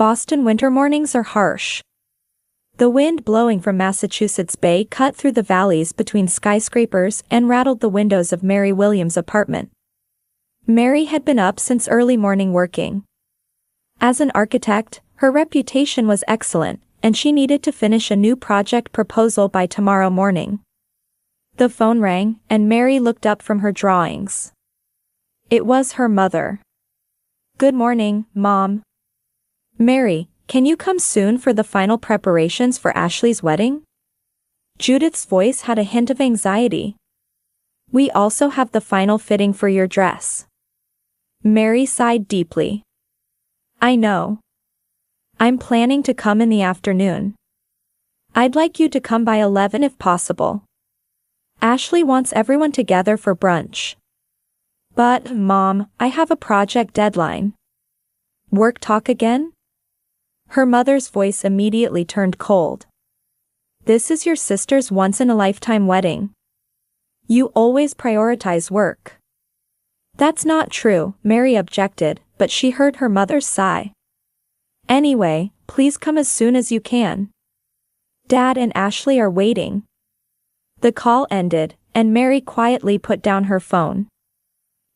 Boston winter mornings are harsh. The wind blowing from Massachusetts Bay cut through the valleys between skyscrapers and rattled the windows of Mary Williams' apartment. Mary had been up since early morning working. As an architect, her reputation was excellent, and she needed to finish a new project proposal by tomorrow morning. The phone rang, and Mary looked up from her drawings. It was her mother. "Good morning, Mom." "Mary, can you come soon for the final preparations for Ashley's wedding?" Judith's voice had a hint of anxiety. "We also have the final fitting for your dress." Mary sighed deeply. "I know. I'm planning to come in the afternoon. I'd like you to come by 11 if possible. Ashley wants everyone together for brunch." "But, Mom, I have a project deadline." "Work talk again?" Her mother's voice immediately turned cold. "This is your sister's once-in-a-lifetime wedding. You always prioritize work." "That's not true," Mary objected, but she heard her mother's sigh. "Anyway, please come as soon as you can. Dad and Ashley are waiting." The call ended, and Mary quietly put down her phone.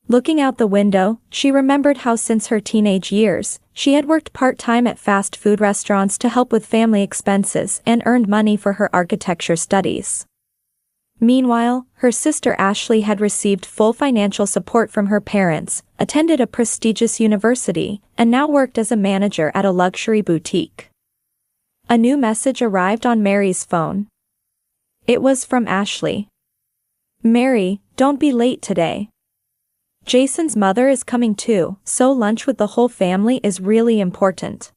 Looking out the window, she remembered how since her teenage years, she had worked part-time at fast food restaurants to help with family expenses and earned money for her architecture studies. Meanwhile, her sister Ashley had received full financial support from her parents, attended a prestigious university, and now worked as a manager at a luxury boutique. A new message arrived on Mary's phone. It was from Ashley. "Mary, don't be late today. Jason's mother is coming too, so lunch with the whole family is really important."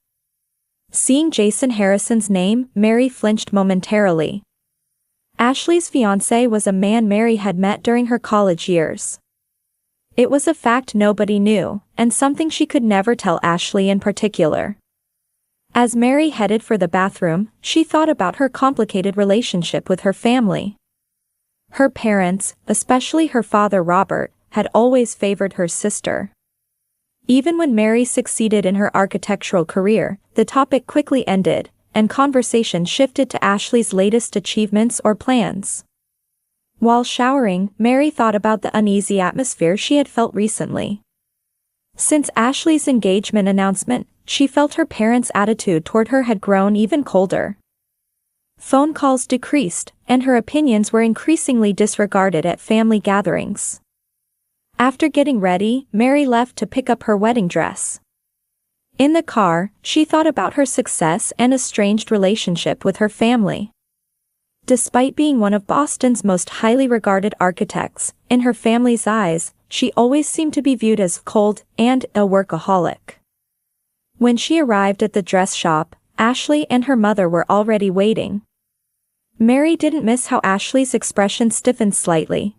Seeing Jason Harrison's name, Mary flinched momentarily. Ashley's fiancé was a man Mary had met during her college years. It was a fact nobody knew, and something she could never tell Ashley in particular. As Mary headed for the bathroom, she thought about her complicated relationship with her family. Her parents, especially her father Robert, had always favored her sister. Even when Mary succeeded in her architectural career, the topic quickly ended, and conversation shifted to Ashley's latest achievements or plans. While showering, Mary thought about the uneasy atmosphere she had felt recently. Since Ashley's engagement announcement, she felt her parents' attitude toward her had grown even colder. Phone calls decreased, and her opinions were increasingly disregarded at family gatherings. After getting ready, Mary left to pick up her wedding dress. In the car, she thought about her success and estranged relationship with her family. Despite being one of Boston's most highly regarded architects, in her family's eyes, she always seemed to be viewed as cold and a workaholic. When she arrived at the dress shop, Ashley and her mother were already waiting. Mary didn't miss how Ashley's expression stiffened slightly.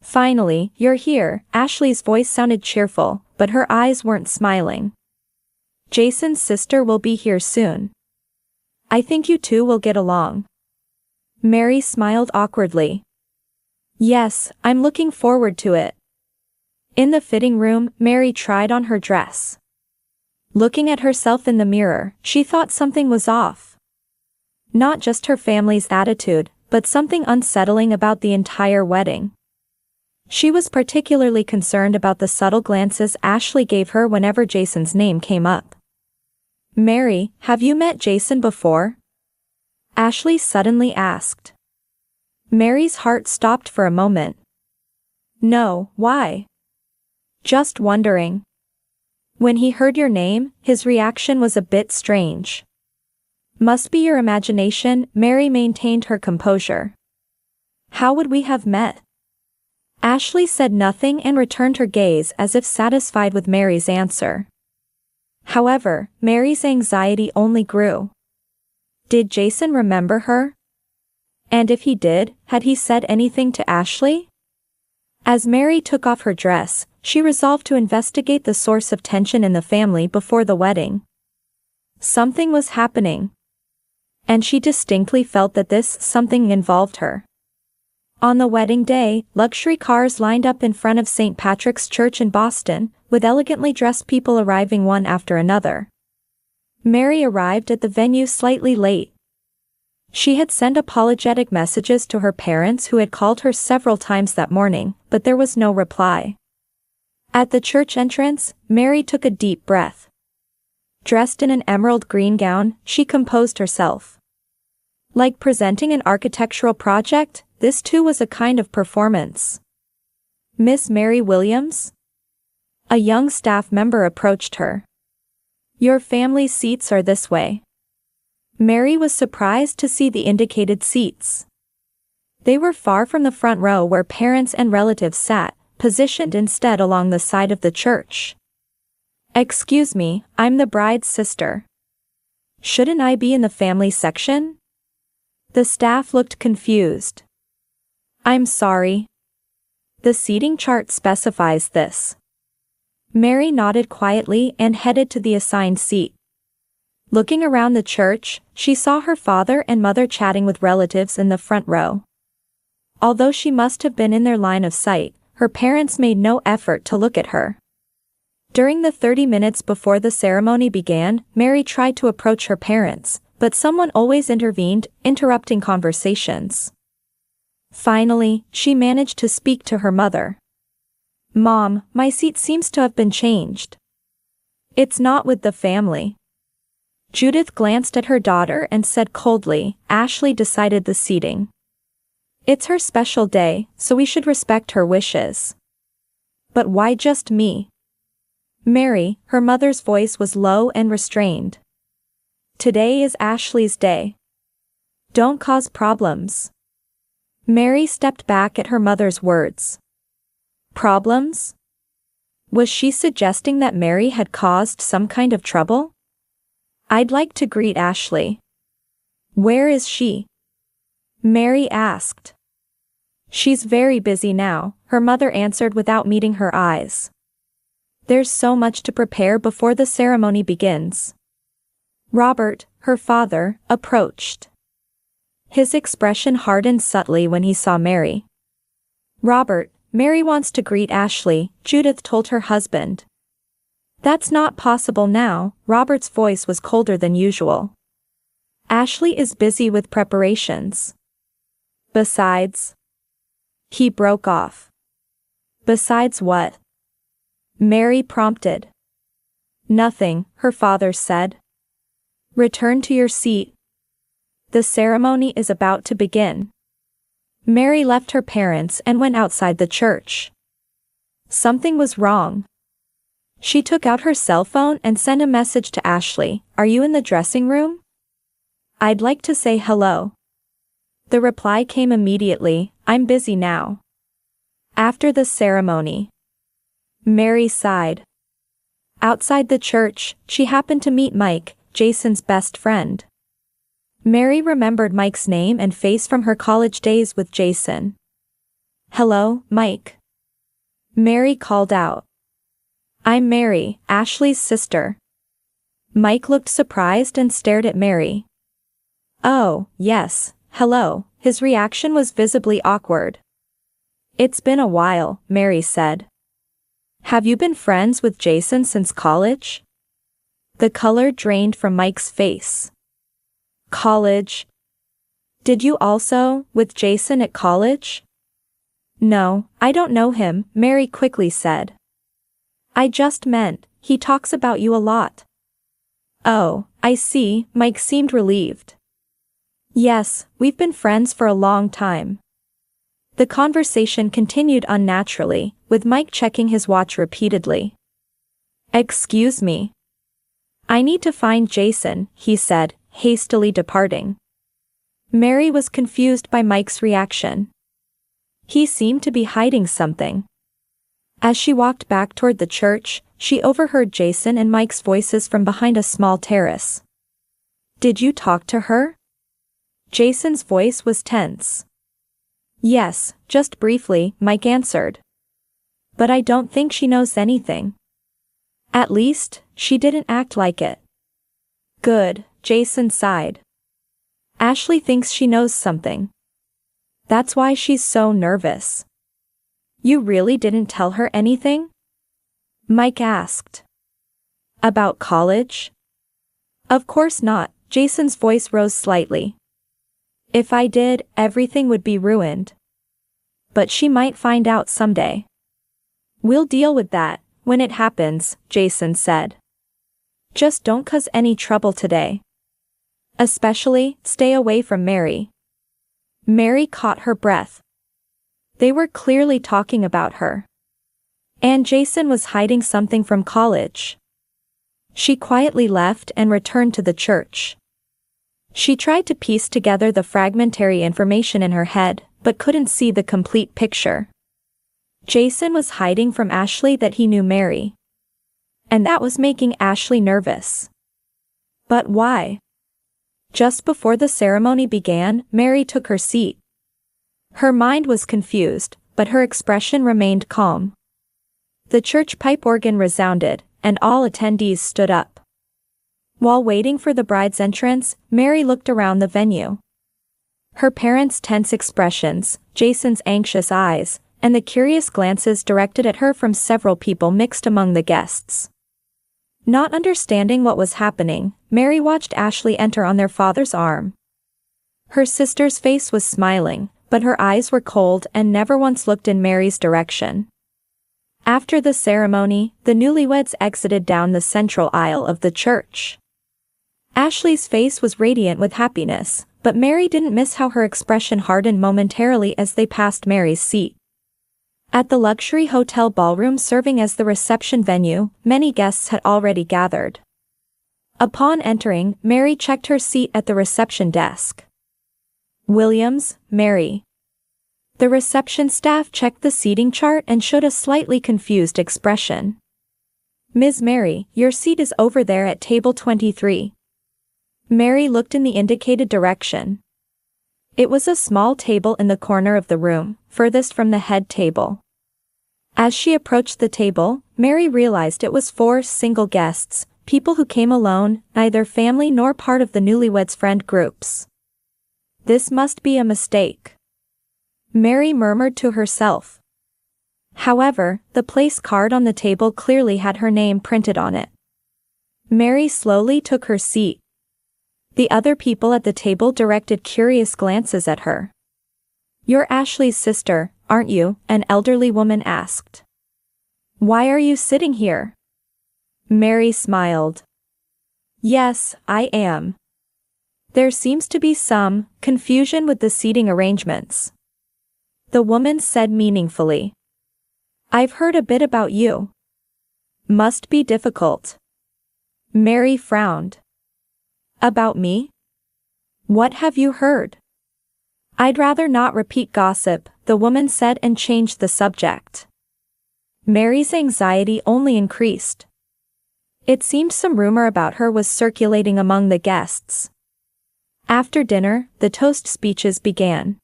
"Finally, you're here," Ashley's voice sounded cheerful, but her eyes weren't smiling. "Jason's sister will be here soon. I think you two will get along." Mary smiled awkwardly. "Yes, I'm looking forward to it." In the fitting room, Mary tried on her dress. Looking at herself in the mirror, she thought something was off. Not just her family's attitude, but something unsettling about the entire wedding. She was particularly concerned about the subtle glances Ashley gave her whenever Jason's name came up. "Mary, have you met Jason before?" Ashley suddenly asked. Mary's heart stopped for a moment. "No, why?" "Just wondering." When he heard your name, his reaction was a bit strange. "Must be your imagination," Mary maintained her composure. "How would we have met?" Ashley said nothing and returned her gaze as if satisfied with Mary's answer. However, Mary's anxiety only grew. Did Jason remember her? And if he did, had he said anything to Ashley? As Mary took off her dress, she resolved to investigate the source of tension in the family before the wedding. Something was happening. And she distinctly felt that this something involved her. On the wedding day, luxury cars lined up in front of St. Patrick's Church in Boston, with elegantly dressed people arriving one after another. Mary arrived at the venue slightly late. She had sent apologetic messages to her parents who had called her several times that morning, but there was no reply. At the church entrance, Mary took a deep breath. Dressed in an emerald green gown, she composed herself. Like presenting an architectural project, this too was a kind of performance. "Miss Mary Williams?" A young staff member approached her. "Your family's seats are this way." Mary was surprised to see the indicated seats. They were far from the front row where parents and relatives sat, positioned instead along the side of the church. "Excuse me, I'm the bride's sister. Shouldn't I be in the family section?" The staff looked confused. "I'm sorry. The seating chart specifies this." Mary nodded quietly and headed to the assigned seat. Looking around the church, she saw her father and mother chatting with relatives in the front row. Although she must have been in their line of sight, her parents made no effort to look at her. During the 30 minutes before the ceremony began, Mary tried to approach her parents, but someone always intervened, interrupting conversations. Finally, she managed to speak to her mother. "Mom, my seat seems to have been changed." "It's not with the family." Judith glanced at her daughter and said coldly, "Ashley decided the seating. It's her special day, so we should respect her wishes." "But why just me?" "Mary," her mother's voice was low and restrained. "Today is Ashley's day. Don't cause problems." Mary stepped back at her mother's words. Problems? Was she suggesting that Mary had caused some kind of trouble? "I'd like to greet Ashley." "Where is she?" Mary asked. "She's very busy now," her mother answered without meeting her eyes. "There's so much to prepare before the ceremony begins." Robert, her father, approached. His expression hardened subtly when he saw Mary. "Robert, Mary wants to greet Ashley," Judith told her husband. "That's not possible now," Robert's voice was colder than usual. "Ashley is busy with preparations. Besides..." He broke off. "Besides what?" Mary prompted. "Nothing," her father said. "Return to your seat. The ceremony is about to begin." Mary left her parents and went outside the church. Something was wrong. She took out her cell phone and sent a message to Ashley. "Are you in the dressing room? I'd like to say hello." The reply came immediately, "I'm busy now." After the ceremony, Mary sighed. Outside the church, she happened to meet Mike, Jason's best friend. Mary remembered Mike's name and face from her college days with Jason. "Hello, Mike." Mary called out. "I'm Mary, Ashley's sister." Mike looked surprised and stared at Mary. "Oh, yes, hello." His reaction was visibly awkward. "It's been a while," Mary said. "Have you been friends with Jason since college?" The color drained from Mike's face. "College? Did you also, with Jason at college?" "No, I don't know him," Mary quickly said. "I just meant, he talks about you a lot." "Oh, I see," Mike seemed relieved. "Yes, we've been friends for a long time." The conversation continued unnaturally, with Mike checking his watch repeatedly. "Excuse me. I need to find Jason," he said, hastily departing. Mary was confused by Mike's reaction. He seemed to be hiding something. As she walked back toward the church, she overheard Jason and Mike's voices from behind a small terrace. "Did you talk to her?" Jason's voice was tense. "Yes, just briefly," Mike answered. "But I don't think she knows anything. At least, she didn't act like it." "Good," Jason sighed. "Ashley thinks she knows something. That's why she's so nervous." "You really didn't tell her anything?" Mike asked. "About college?" Of course not, Jason's voice rose slightly. If I did, everything would be ruined. But she might find out someday. We'll deal with that when it happens, Jason said. Just don't cause any trouble today. Especially, stay away from Mary. Mary caught her breath. They were clearly talking about her. And Jason was hiding something from college. She quietly left and returned to the church. She tried to piece together the fragmentary information in her head, but couldn't see the complete picture. Jason was hiding from Ashley that he knew Mary. And that was making Ashley nervous. But why? Just before the ceremony began, Mary took her seat. Her mind was confused, but her expression remained calm. The church pipe organ resounded, and all attendees stood up. While waiting for the bride's entrance, Mary looked around the venue. Her parents' tense expressions, Jason's anxious eyes, and the curious glances directed at her from several people mixed among the guests. Not understanding what was happening, Mary watched Ashley enter on their father's arm. Her sister's face was smiling, but her eyes were cold and never once looked in Mary's direction. After the ceremony, the newlyweds exited down the central aisle of the church. Ashley's face was radiant with happiness, but Mary didn't miss how her expression hardened momentarily as they passed Mary's seat. At the luxury hotel ballroom serving as the reception venue, many guests had already gathered. Upon entering, Mary checked her seat at the reception desk. Williams, Mary. The reception staff checked the seating chart and showed a slightly confused expression. Ms. Mary, your seat is over there at table 23. Mary looked in the indicated direction. It was a small table in the corner of the room, furthest from the head table. As she approached the table, Mary realized it was 4 single guests, people who came alone, neither family nor part of the newlyweds' friend groups. This must be a mistake, Mary murmured to herself. However, the place card on the table clearly had her name printed on it. Mary slowly took her seat. The other people at the table directed curious glances at her. You're Ashley's sister, aren't you? An elderly woman asked. Why are you sitting here? Mary smiled. Yes, I am. There seems to be some confusion with the seating arrangements, the woman said meaningfully. I've heard a bit about you. Must be difficult. Mary frowned. About me? What have you heard? I'd rather not repeat gossip, the woman said and changed the subject. Mary's anxiety only increased. It seemed some rumor about her was circulating among the guests. After dinner, the toast speeches began.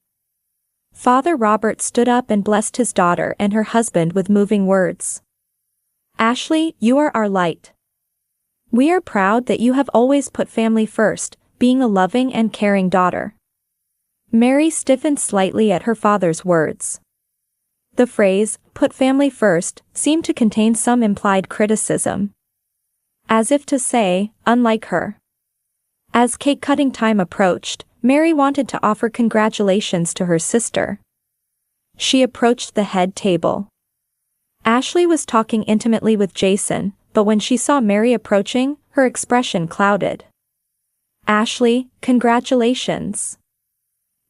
Father Robert stood up and blessed his daughter and her husband with moving words. Ashley, you are our light. We are proud that you have always put family first, being a loving and caring daughter. Mary stiffened slightly at her father's words. The phrase, put family first, seemed to contain some implied criticism. As if to say, unlike her. As cake-cutting time approached, Mary wanted to offer congratulations to her sister. She approached the head table. Ashley was talking intimately with Jason, but when she saw Mary approaching, her expression clouded. Ashley, congratulations,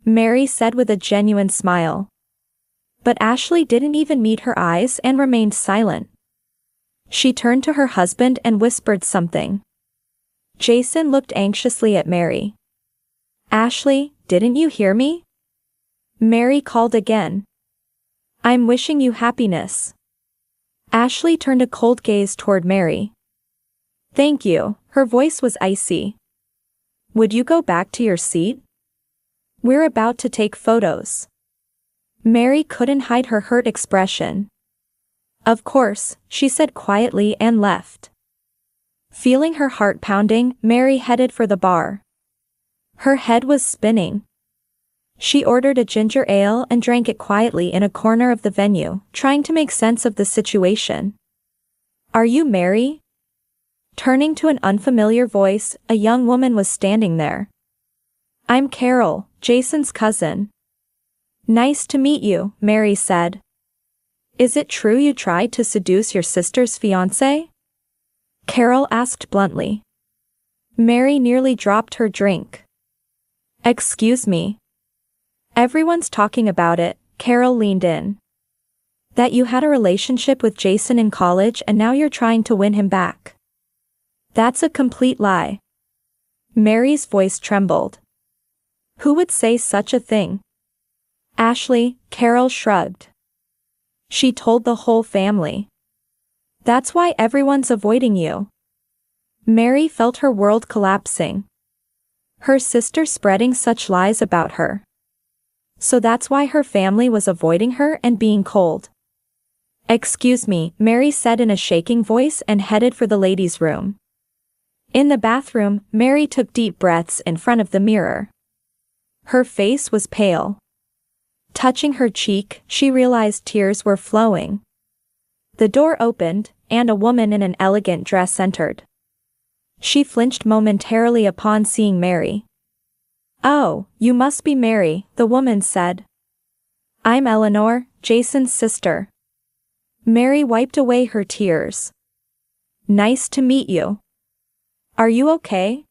Mary said with a genuine smile. But Ashley didn't even meet her eyes and remained silent. She turned to her husband and whispered something. Jason looked anxiously at Mary. Ashley, didn't you hear me? Mary called again. I'm wishing you happiness. Ashley turned a cold gaze toward Mary. Thank you, her voice was icy. Would you go back to your seat? We're about to take photos. Mary couldn't hide her hurt expression. Of course, she said quietly and left. Feeling her heart pounding, Mary headed for the bar. Her head was spinning. She ordered a ginger ale and drank it quietly in a corner of the venue, trying to make sense of the situation. Are you Mary? Turning to an unfamiliar voice, a young woman was standing there. "I'm Carol, Jason's cousin." "Nice to meet you," Mary said. "Is it true you tried to seduce your sister's fiancé?" Carol asked bluntly. Mary nearly dropped her drink. "Excuse me. Everyone's talking about it," Carol leaned in. "That you had a relationship with Jason in college and now you're trying to win him back. That's a complete lie." Mary's voice trembled. "Who would say such a thing?" "Ashley," Carol shrugged. "She told the whole family. That's why everyone's avoiding you." Mary felt her world collapsing. Her sister spreading such lies about her. So that's why her family was avoiding her and being cold. "Excuse me," Mary said in a shaking voice and headed for the ladies' room. In the bathroom, Mary took deep breaths in front of the mirror. Her face was pale. Touching her cheek, she realized tears were flowing. The door opened, and a woman in an elegant dress entered. She flinched momentarily upon seeing Mary. "Oh, you must be Mary," the woman said. "I'm Eleanor, Jason's sister." Mary wiped away her tears. "Nice to meet you. Are you okay?"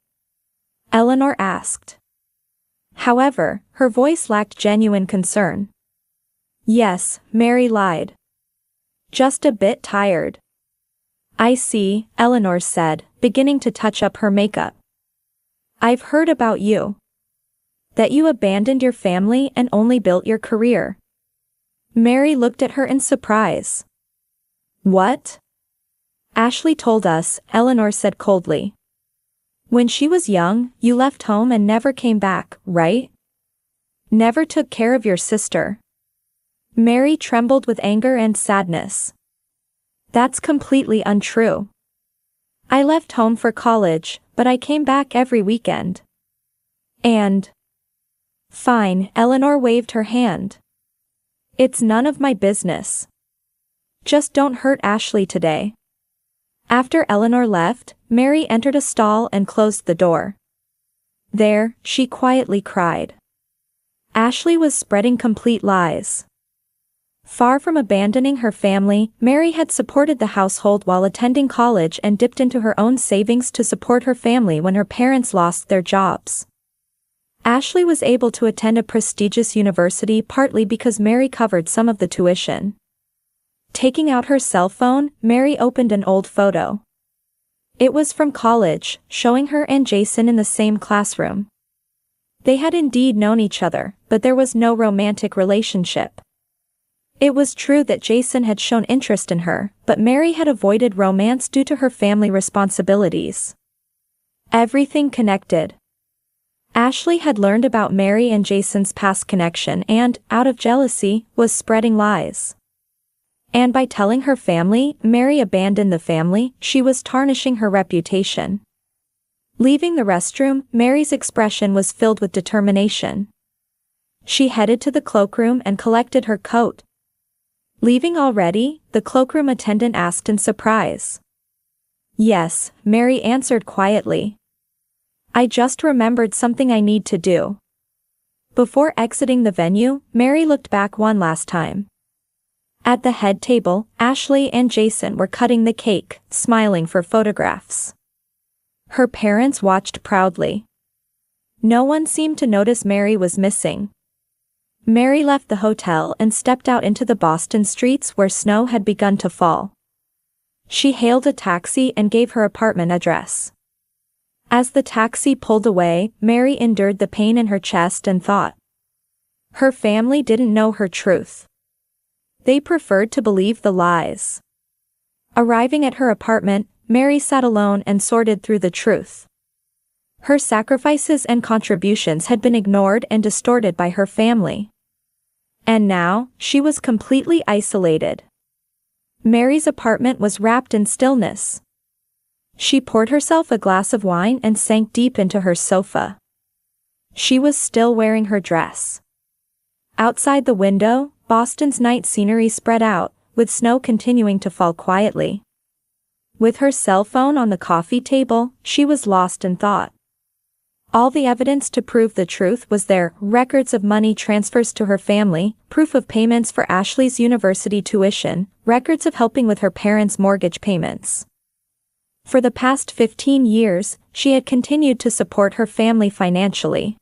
Eleanor asked. However, her voice lacked genuine concern. "Yes," Mary lied. "Just a bit tired." "I see," Eleanor said, beginning to touch up her makeup. "I've heard about you. That you abandoned your family and only built your career." Mary looked at her in surprise. "What?" "Ashley told us," Eleanor said coldly. "When she was young, you left home and never came back, right? Never took care of your sister." Mary trembled with anger and sadness. "That's completely untrue. I left home for college, but I came back every weekend. And—" "Fine," Eleanor waved her hand. "It's none of my business. Just don't hurt Ashley today." After Eleanor left, Mary entered a stall and closed the door. There, she quietly cried. Ashley was spreading complete lies. Far from abandoning her family, Mary had supported the household while attending college and dipped into her own savings to support her family when her parents lost their jobs. Ashley was able to attend a prestigious university partly because Mary covered some of the tuition. Taking out her cell phone, Mary opened an old photo. It was from college, showing her and Jason in the same classroom. They had indeed known each other, but there was no romantic relationship. It was true that Jason had shown interest in her, but Mary had avoided romance due to her family responsibilities. Everything connected. Ashley had learned about Mary and Jason's past connection and, out of jealousy, was spreading lies. And by telling her family Mary abandoned the family, she was tarnishing her reputation. Leaving the restroom, Mary's expression was filled with determination. She headed to the cloakroom and collected her coat. "Leaving already?" the cloakroom attendant asked in surprise. "Yes," Mary answered quietly. "I just remembered something I need to do." Before exiting the venue, Mary looked back one last time. At the head table, Ashley and Jason were cutting the cake, smiling for photographs. Her parents watched proudly. No one seemed to notice Mary was missing. Mary left the hotel and stepped out into the Boston streets where snow had begun to fall. She hailed a taxi and gave her apartment address. As the taxi pulled away, Mary endured the pain in her chest and thought. Her family didn't know her truth. They preferred to believe the lies. Arriving at her apartment, Mary sat alone and sorted through the truth. Her sacrifices and contributions had been ignored and distorted by her family. And now, she was completely isolated. Mary's apartment was wrapped in stillness. She poured herself a glass of wine and sank deep into her sofa. She was still wearing her dress. Outside the window, Boston's night scenery spread out, with snow continuing to fall quietly. With her cell phone on the coffee table, she was lost in thought. All the evidence to prove the truth was there: records of money transfers to her family, proof of payments for Ashley's university tuition, records of helping with her parents' mortgage payments. For the past 15 years, she had continued to support her family financially.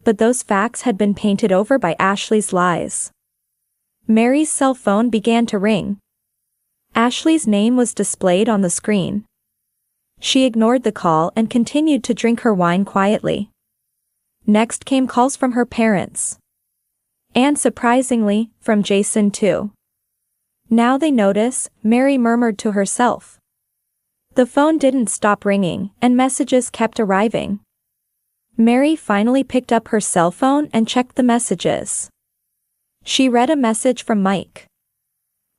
But those facts had been painted over by Ashley's lies. Mary's cell phone began to ring. Ashley's name was displayed on the screen. She ignored the call and continued to drink her wine quietly. Next came calls from her parents. And surprisingly, from Jason too. Now they notice, Mary murmured to herself. The phone didn't stop ringing, and messages kept arriving. Mary finally picked up her cell phone and checked the messages. She read a message from Mike.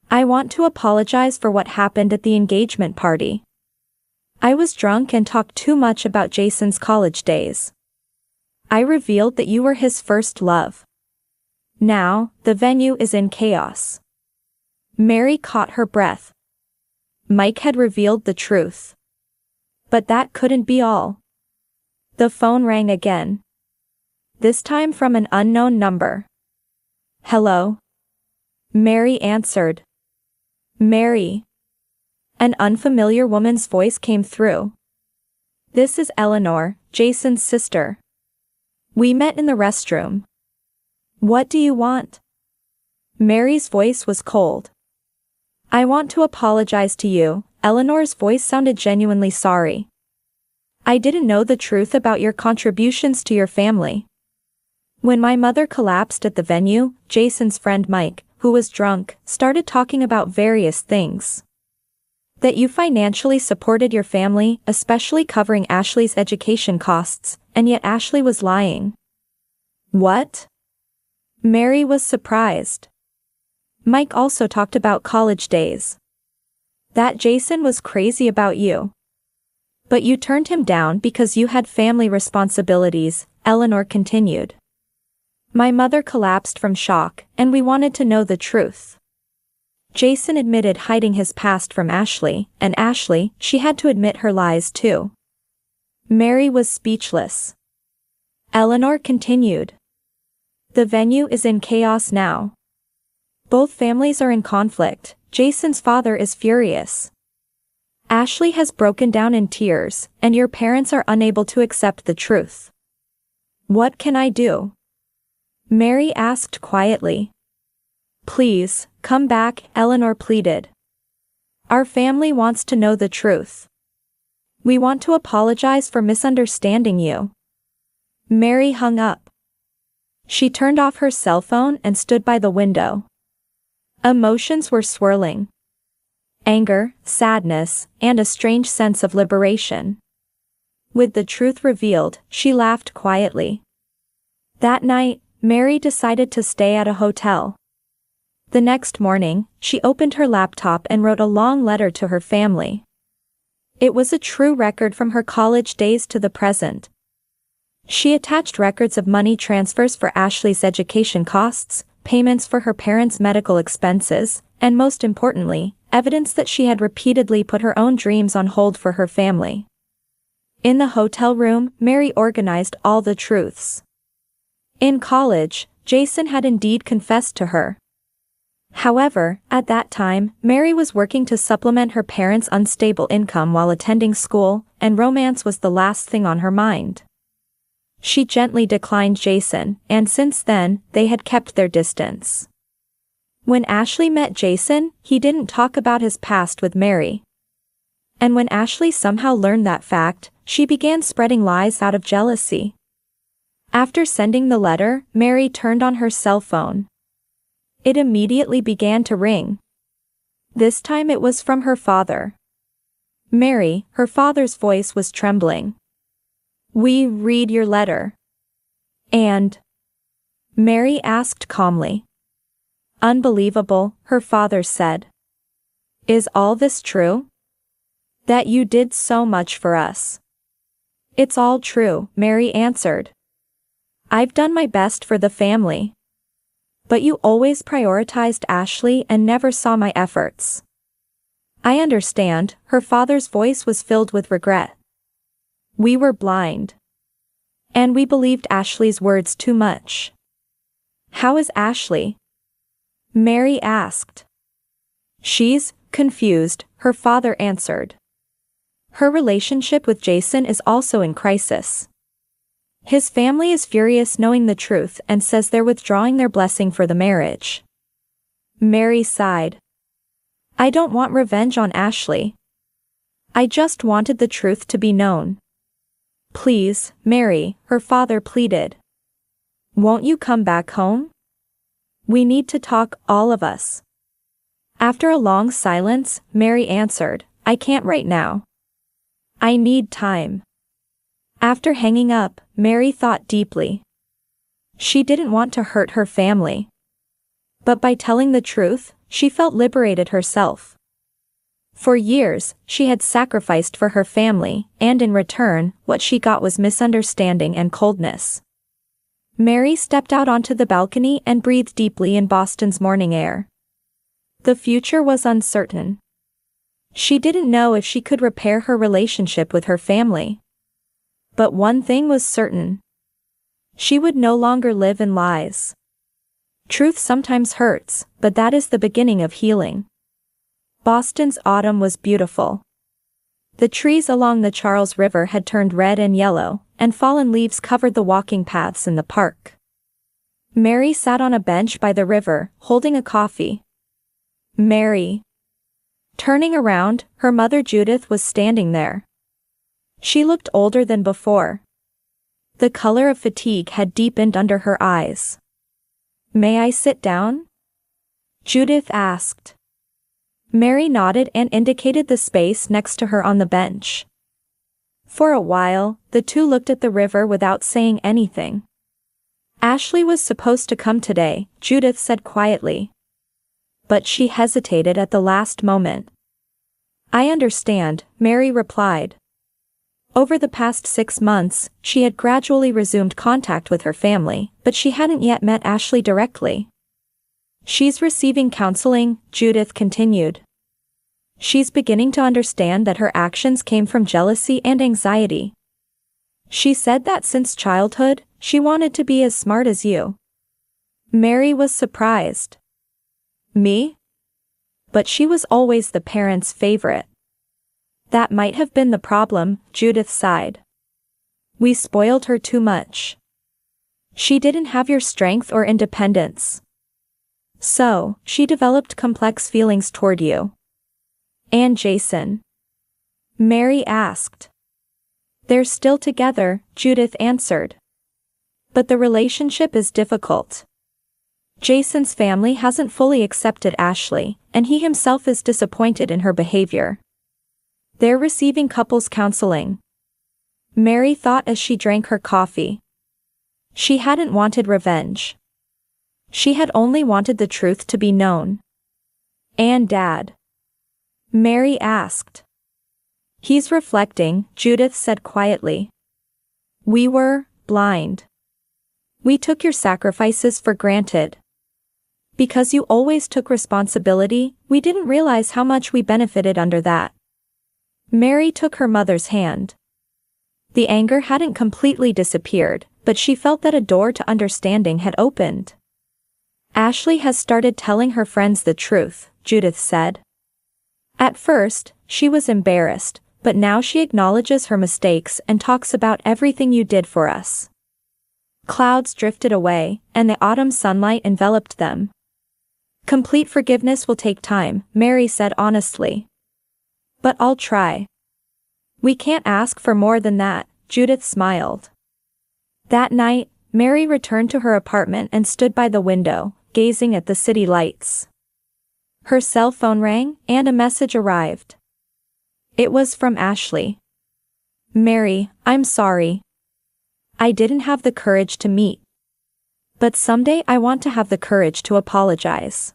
"I want to apologize for what happened at the engagement party. I was drunk and talked too much about Jason's college days. I revealed that you were his first love. Now, the venue is in chaos." Mary caught her breath. Mike had revealed the truth. But that couldn't be all. The phone rang again. This time from an unknown number. "Hello?" Mary answered. "Mary." An unfamiliar woman's voice came through. "This is Eleanor, Jason's sister. We met in the restroom. What do you want?" Mary's voice was cold. "I want to apologize to you." Eleanor's voice sounded genuinely sorry. "I didn't know the truth about your contributions to your family. When my mother collapsed at the venue, Jason's friend Mike, who was drunk, started talking about various things. That you financially supported your family, especially covering Ashley's education costs, and yet Ashley was lying." "What?" Mary was surprised. "Mike also talked about college days. That Jason was crazy about you. But you turned him down because you had family responsibilities," Eleanor continued. "My mother collapsed from shock, and we wanted to know the truth. Jason admitted hiding his past from Ashley, and Ashley, she had to admit her lies too." Mary was speechless. Eleanor continued. "The venue is in chaos now. Both families are in conflict. Jason's father is furious. Ashley has broken down in tears, and your parents are unable to accept the truth. What can I do?" Mary asked quietly. "Please, come back," Eleanor pleaded. "Our family wants to know the truth. We want to apologize for misunderstanding you." Mary hung up. She turned off her cell phone and stood by the window. Emotions were swirling. Anger, sadness, and a strange sense of liberation. With the truth revealed, she laughed quietly. That night, Mary decided to stay at a hotel. The next morning, she opened her laptop and wrote a long letter to her family. It was a true record from her college days to the present. She attached records of money transfers for Ashley's education costs, payments for her parents' medical expenses, and most importantly, evidence that she had repeatedly put her own dreams on hold for her family. In the hotel room, Mary organized all the truths. In college, Jason had indeed confessed to her. However, at that time, Mary was working to supplement her parents' unstable income while attending school, and romance was the last thing on her mind. She gently declined Jason, and since then, they had kept their distance. When Ashley met Jason, he didn't talk about his past with Mary. And when Ashley somehow learned that fact, she began spreading lies out of jealousy. After sending the letter, Mary turned on her cell phone. It immediately began to ring. This time it was from her father. "Mary," her father's voice was trembling. "We read your letter." "And?" Mary asked calmly. "Unbelievable," her father said. "Is all this true? That you did so much for us?" "It's all true," Mary answered. "I've done my best for the family. But you always prioritized Ashley and never saw my efforts. I understand, her father's voice was filled with regret. We were blind. And we believed Ashley's words too much. How is Ashley? Mary asked. She's confused, her father answered. Her relationship with Jason is also in crisis. His family is furious knowing the truth and says they're withdrawing their blessing for the marriage. Mary sighed. I don't want revenge on Ashley. I just wanted the truth to be known. Please, Mary, her father pleaded. Won't you come back home? We need to talk, all of us. After a long silence, Mary answered, I can't right now. I need time. After hanging up, Mary thought deeply. She didn't want to hurt her family. But by telling the truth, she felt liberated herself. For years, she had sacrificed for her family, and in return, what she got was misunderstanding and coldness. Mary stepped out onto the balcony and breathed deeply in Boston's morning air. The future was uncertain. She didn't know if she could repair her relationship with her family. But one thing was certain. She would no longer live in lies. Truth sometimes hurts, but that is the beginning of healing. Boston's autumn was beautiful. The trees along the Charles River had turned red and yellow, and fallen leaves covered the walking paths in the park. Mary sat on a bench by the river, holding a coffee. Mary. Turning around, her mother Judith was standing there. She looked older than before. The color of fatigue had deepened under her eyes. May I sit down? Judith asked. Mary nodded and indicated the space next to her on the bench. For a while, the two looked at the river without saying anything. Ashley was supposed to come today, Judith said quietly. But she hesitated at the last moment. I understand, Mary replied. Over the past 6 months, she had gradually resumed contact with her family, but she hadn't yet met Ashley directly. She's receiving counseling, Judith continued. She's beginning to understand that her actions came from jealousy and anxiety. She said that since childhood, she wanted to be as smart as you. Mary was surprised. Me? But she was always the parents' favorite. That might have been the problem, Judith sighed. We spoiled her too much. She didn't have your strength or independence. So, she developed complex feelings toward you. And Jason? Mary asked. They're still together, Judith answered. But the relationship is difficult. Jason's family hasn't fully accepted Ashley, and he himself is disappointed in her behavior. They're receiving couples counseling. Mary thought as she drank her coffee. She hadn't wanted revenge. She had only wanted the truth to be known. And Dad? Mary asked. He's reflecting, Judith said quietly. We were blind. We took your sacrifices for granted. Because you always took responsibility, we didn't realize how much we benefited under that. Mary took her mother's hand. The anger hadn't completely disappeared, but she felt that a door to understanding had opened. Ashley has started telling her friends the truth, Judith said. At first, she was embarrassed, but now she acknowledges her mistakes and talks about everything you did for us. Clouds drifted away, and the autumn sunlight enveloped them. Complete forgiveness will take time, Mary said honestly. But I'll try. We can't ask for more than that, Judith smiled. That night, Mary returned to her apartment and stood by the window, gazing at the city lights. Her cell phone rang, and a message arrived. It was from Ashley. Mary, I'm sorry. I didn't have the courage to meet. But someday I want to have the courage to apologize.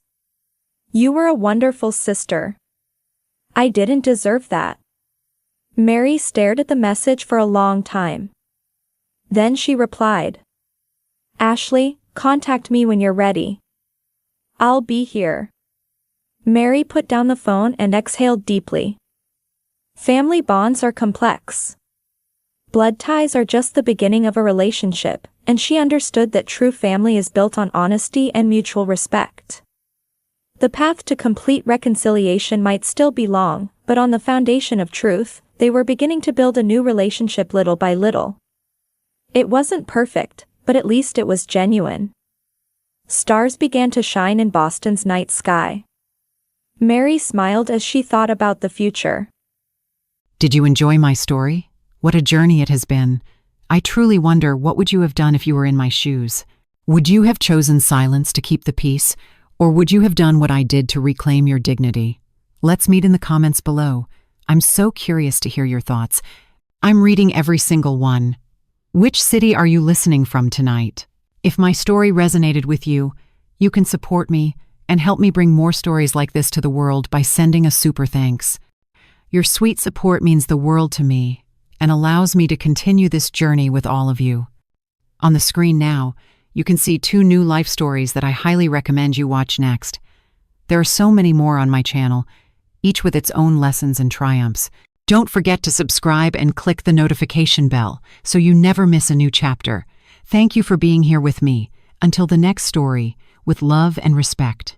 You were a wonderful sister. I didn't deserve that. Mary stared at the message for a long time. Then she replied. Ashley, contact me when you're ready. I'll be here. Mary put down the phone and exhaled deeply. Family bonds are complex. Blood ties are just the beginning of a relationship, and she understood that true family is built on honesty and mutual respect. The path to complete reconciliation might still be long, but on the foundation of truth, they were beginning to build a new relationship little by little. It wasn't perfect, but at least it was genuine. Stars began to shine in Boston's night sky. Mary smiled as she thought about the future. Did you enjoy my story? What a journey it has been. I truly wonder, what would you have done if you were in my shoes? Would you have chosen silence to keep the peace, or would you have done what I did to reclaim your dignity? Let's meet in the comments below. I'm so curious to hear your thoughts. I'm reading every single one. Which city are you listening from tonight? If my story resonated with you, you can support me and help me bring more stories like this to the world by sending a super thanks. Your sweet support means the world to me and allows me to continue this journey with all of you. On the screen now, you can see 2 new life stories that I highly recommend you watch next. There are so many more on my channel, each with its own lessons and triumphs. Don't forget to subscribe and click the notification bell so you never miss a new chapter. Thank you for being here with me. Until the next story, with love and respect.